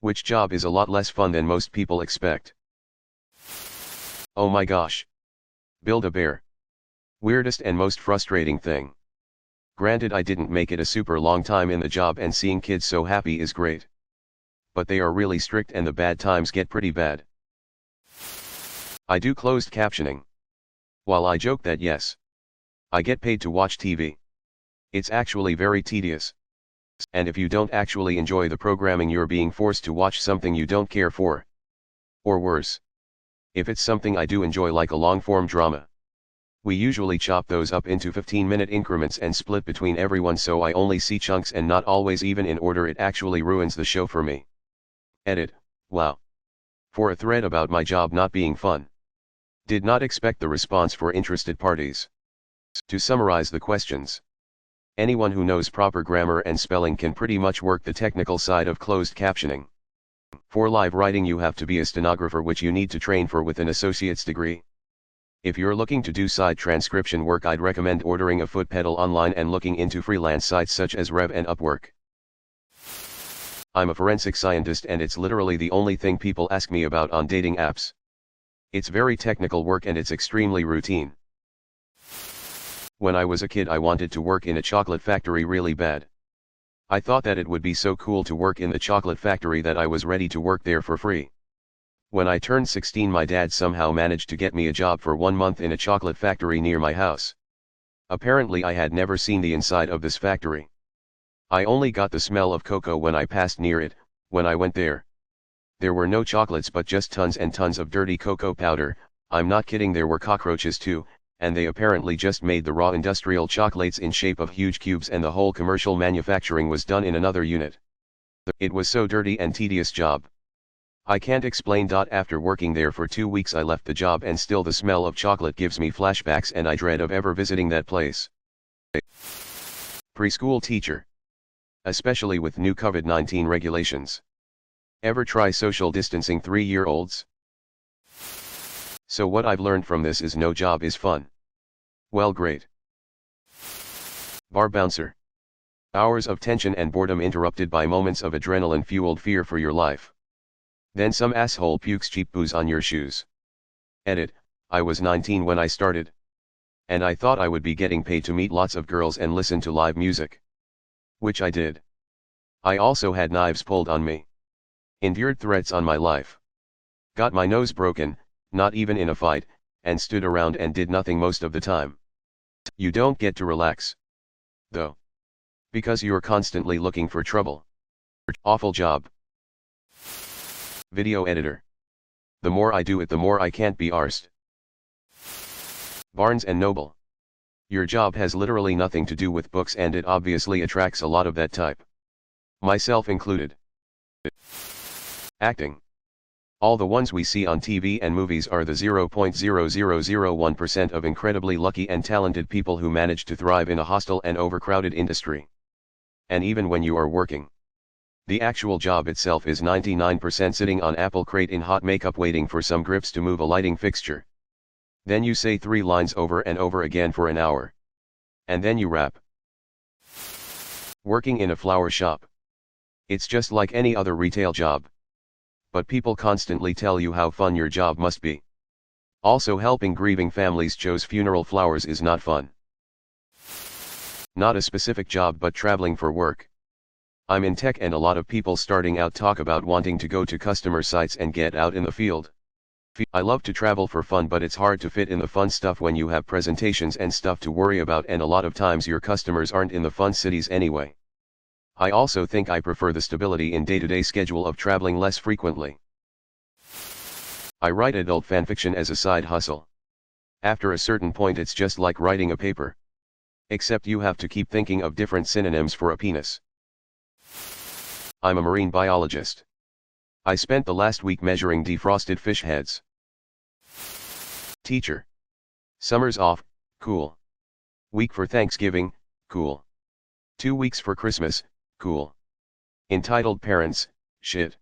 Which job is a lot less fun than most people expect. Oh my gosh. Build a bear. Weirdest and most frustrating thing. Granted, I didn't make it a super long time in the job, and seeing kids so happy is great. But they are really strict and the bad times get pretty bad. I do closed captioning. While I joke that yes, I get paid to watch TV, it's actually very tedious. And if you don't actually enjoy the programming, you're being forced to watch something you don't care for. Or worse, if it's something I do enjoy, like a long-form drama, we usually chop those up into 15-minute increments and split between everyone, so I only see chunks and not always even in order. It actually ruins the show for me. Edit, wow. For a thread about my job not being fun. Did not expect the response for interested parties. To summarize the questions. Anyone who knows proper grammar and spelling can pretty much work the technical side of closed captioning. For live writing, you have to be a stenographer, which you need to train for with an associate's degree. If you're looking to do side transcription work, I'd recommend ordering a foot pedal online and looking into freelance sites such as Rev and Upwork. I'm a forensic scientist, and it's literally the only thing people ask me about on dating apps. It's very technical work and it's extremely routine. When I was a kid, I wanted to work in a chocolate factory really bad. I thought that it would be so cool to work in the chocolate factory that I was ready to work there for free. When I turned 16, my dad somehow managed to get me a job for 1 month in a chocolate factory near my house. Apparently, I had never seen the inside of this factory. I only got the smell of cocoa when I passed near it. When I went there were no chocolates, but just tons and tons of dirty cocoa powder. I'm not kidding, there were cockroaches too, and they apparently just made the raw industrial chocolates in shape of huge cubes, and the whole commercial manufacturing was done in another unit. It was so dirty and tedious job. I can't explain. After working there for 2 weeks, I left the job, and still the smell of chocolate gives me flashbacks, and I dread of ever visiting that place. Preschool teacher. Especially with new COVID-19 regulations. Ever try social distancing 3-year-olds? So what I've learned from this is no job is fun. Well, great. Bar bouncer. Hours of tension and boredom interrupted by moments of adrenaline-fueled fear for your life. Then some asshole pukes cheap booze on your shoes. Edit, I was 19 when I started. And I thought I would be getting paid to meet lots of girls and listen to live music. Which I did. I also had knives pulled on me. Endured threats on my life. Got my nose broken, not even in a fight, and stood around and did nothing most of the time. You don't get to relax. Though. Because you're constantly looking for trouble. Awful job. Video editor. The more I do it, the more I can't be arsed. Barnes and Noble. Your job has literally nothing to do with books, and it obviously attracts a lot of that type. Myself included. Acting. All the ones we see on TV and movies are the 0.0001% of incredibly lucky and talented people who manage to thrive in a hostile and overcrowded industry. And even when you are working, the actual job itself is 99% sitting on apple crate in hot makeup waiting for some grips to move a lighting fixture. Then you say 3 lines over and over again for an hour. And then you rap. Working in a flower shop. It's just like any other retail job. But people constantly tell you how fun your job must be. Also, helping grieving families choose funeral flowers is not fun. Not a specific job, but traveling for work. I'm in tech, and a lot of people starting out talk about wanting to go to customer sites and get out in the field. I love to travel for fun, but it's hard to fit in the fun stuff when you have presentations and stuff to worry about, and a lot of times your customers aren't in the fun cities anyway. I also think I prefer the stability in day-to-day schedule of traveling less frequently. I write adult fanfiction as a side hustle. After a certain point, it's just like writing a paper. Except you have to keep thinking of different synonyms for a penis. I'm a marine biologist. I spent the last week measuring defrosted fish heads. Teacher. Summer's off, cool. Week for Thanksgiving, cool. 2 weeks for Christmas, cool. Entitled parents, shit.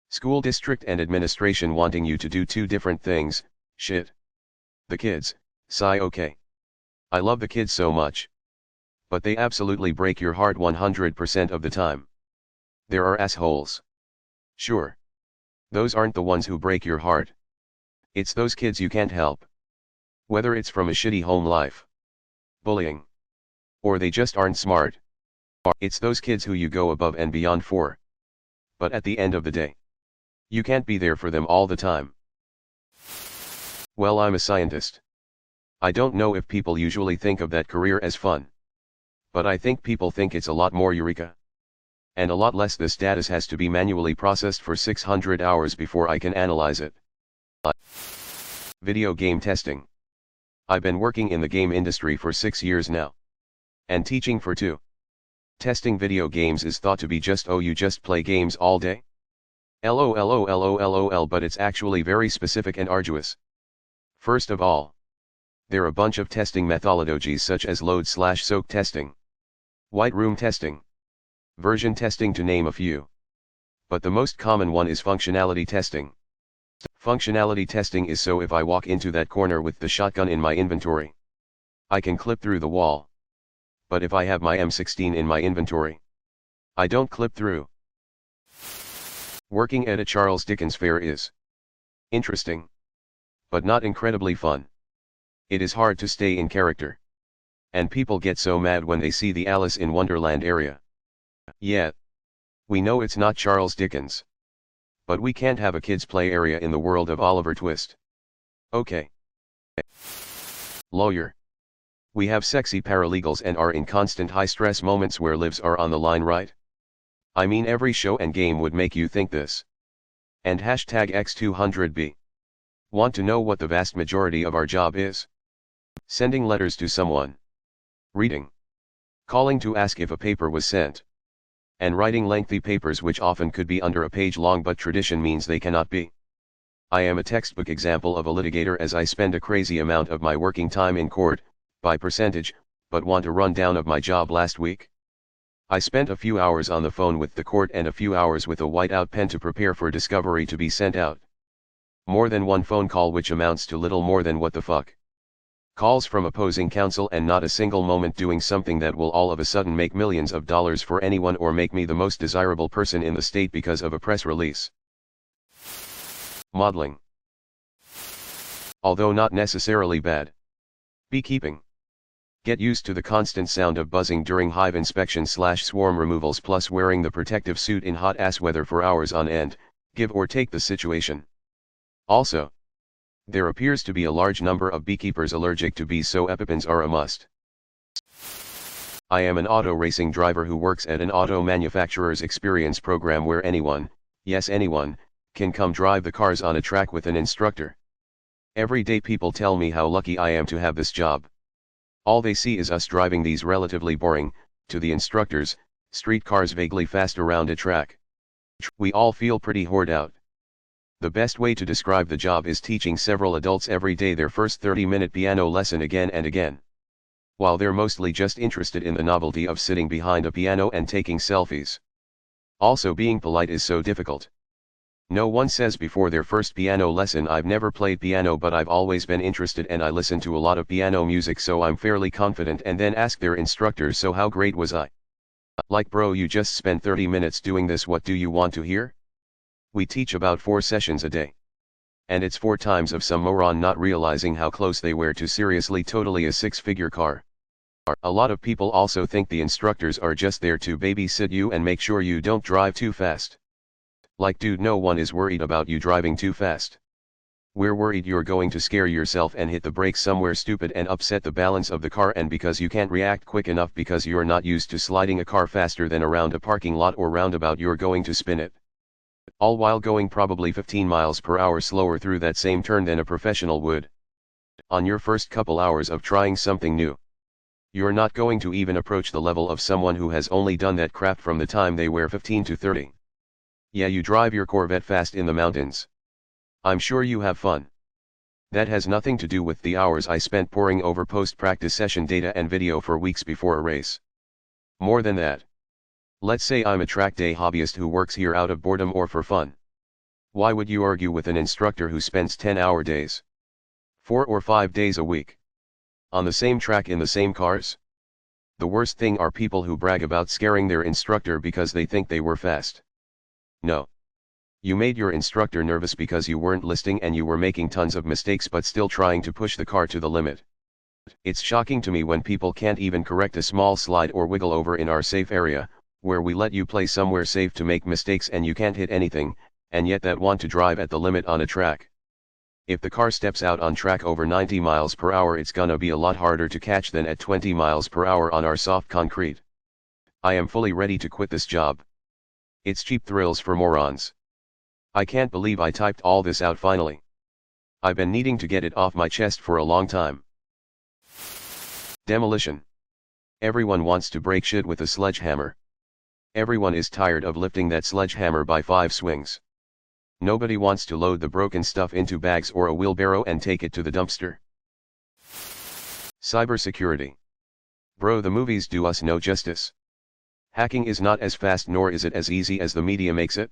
School district and administration wanting you to do 2 different things, shit. The kids, sigh, okay. I love the kids so much. But they absolutely break your heart 100% of the time. There are assholes. Sure. Those aren't the ones who break your heart. It's those kids you can't help. Whether it's from a shitty home life, bullying, or they just aren't smart. It's those kids who you go above and beyond for. But at the end of the day, you can't be there for them all the time. Well, I'm a scientist. I don't know if people usually think of that career as fun. But I think people think it's a lot more eureka. And a lot less this data has to be manually processed for 600 hours before I can analyze it. Video game testing. I've been working in the game industry for 6 years now. And teaching for 2. Testing video games is thought to be just you just play games all day? LOL, but it's actually very specific and arduous. First of all, there are a bunch of testing methodologies such as load/soak testing, white room testing, version testing to name a few. But the most common one is functionality testing. Functionality testing is so if I walk into that corner with the shotgun in my inventory, I can clip through the wall. But if I have my M16 in my inventory, I don't clip through. Working at a Charles Dickens fair is interesting, but not incredibly fun. It is hard to stay in character. And people get so mad when they see the Alice in Wonderland area. Yeah, we know it's not Charles Dickens. But we can't have a kids' play area in the world of Oliver Twist. Okay. Lawyer. We have sexy paralegals and are in constant high-stress moments where lives are on the line, right? I mean, every show and game would make you think this. And hashtag X200B. Want to know what the vast majority of our job is? Sending letters to someone. Reading. Calling to ask if a paper was sent. And writing lengthy papers which often could be under a page long, but tradition means they cannot be. I am a textbook example of a litigator as I spend a crazy amount of my working time in court, by percentage, but want a rundown of my job last week. I spent a few hours on the phone with the court and a few hours with a whiteout pen to prepare for discovery to be sent out. More than one phone call, which amounts to little more than what the fuck. Calls from opposing counsel and not a single moment doing something that will all of a sudden make millions of dollars for anyone or make me the most desirable person in the state because of a press release. Modeling. Although not necessarily bad. Beekeeping. Get used to the constant sound of buzzing during hive inspection/swarm removals, plus wearing the protective suit in hot ass weather for hours on end, give or take the situation. Also, there appears to be a large number of beekeepers allergic to bees, so EpiPens are a must. I am an auto racing driver who works at an auto manufacturer's experience program where anyone, yes anyone, can come drive the cars on a track with an instructor. Every day people tell me how lucky I am to have this job. All they see is us driving these relatively boring, to the instructors, street cars vaguely fast around a track. We all feel pretty hoard out. The best way to describe the job is teaching several adults every day their first 30-minute piano lesson again and again. While they're mostly just interested in the novelty of sitting behind a piano and taking selfies. Also, being polite is so difficult. No one says before their first piano lesson, "I've never played piano but I've always been interested and I listen to a lot of piano music so I'm fairly confident," and then ask their instructors, "So how great was I?" Like, bro, you just spent 30 minutes doing this, what do you want to hear? We teach about 4 sessions a day. And it's 4 times of some moron not realizing how close they were to seriously totally a 6-figure car. A lot of people also think the instructors are just there to babysit you and make sure you don't drive too fast. Like, dude, no one is worried about you driving too fast. We're worried you're going to scare yourself and hit the brakes somewhere stupid and upset the balance of the car, and because you can't react quick enough because you're not used to sliding a car faster than around a parking lot or roundabout, you're going to spin it. All while going probably 15 miles per hour slower through that same turn than a professional would. On your first couple hours of trying something new, you're not going to even approach the level of someone who has only done that crap from the time they were 15 to 30. Yeah, you drive your Corvette fast in the mountains. I'm sure you have fun. That has nothing to do with the hours I spent poring over post-practice session data and video for weeks before a race. More than that. Let's say I'm a track day hobbyist who works here out of boredom or for fun. Why would you argue with an instructor who spends 10-hour days, 4 or 5 days a week, on the same track in the same cars? The worst thing are people who brag about scaring their instructor because they think they were fast. No. You made your instructor nervous because you weren't listening and you were making tons of mistakes but still trying to push the car to the limit. It's shocking to me when people can't even correct a small slide or wiggle over in our safe area, where we let you play somewhere safe to make mistakes and you can't hit anything, and yet that want to drive at the limit on a track. If the car steps out on track over 90 miles per hour, it's gonna be a lot harder to catch than at 20 miles per hour on our soft concrete. I am fully ready to quit this job. It's cheap thrills for morons. I can't believe I typed all this out finally. I've been needing to get it off my chest for a long time. Demolition. Everyone wants to break shit with a sledgehammer. Everyone is tired of lifting that sledgehammer by 5 swings. Nobody wants to load the broken stuff into bags or a wheelbarrow and take it to the dumpster. Cybersecurity. Bro, the movies do us no justice. Hacking is not as fast nor is it as easy as the media makes it.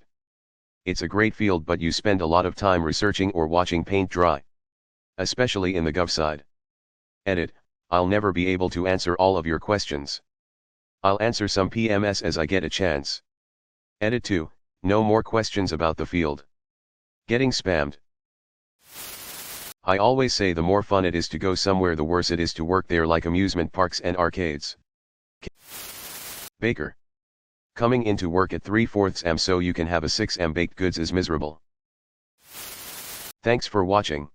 It's a great field but you spend a lot of time researching or watching paint dry. Especially in the gov side. Edit, I'll never be able to answer all of your questions. I'll answer some PMS as I get a chance. Edit 2, no more questions about the field. Getting spammed. I always say the more fun it is to go somewhere the worse it is to work there, like amusement parks and arcades. Baker. Coming into work at 3/4 am so you can have a 6 am baked goods is miserable. Thanks for watching.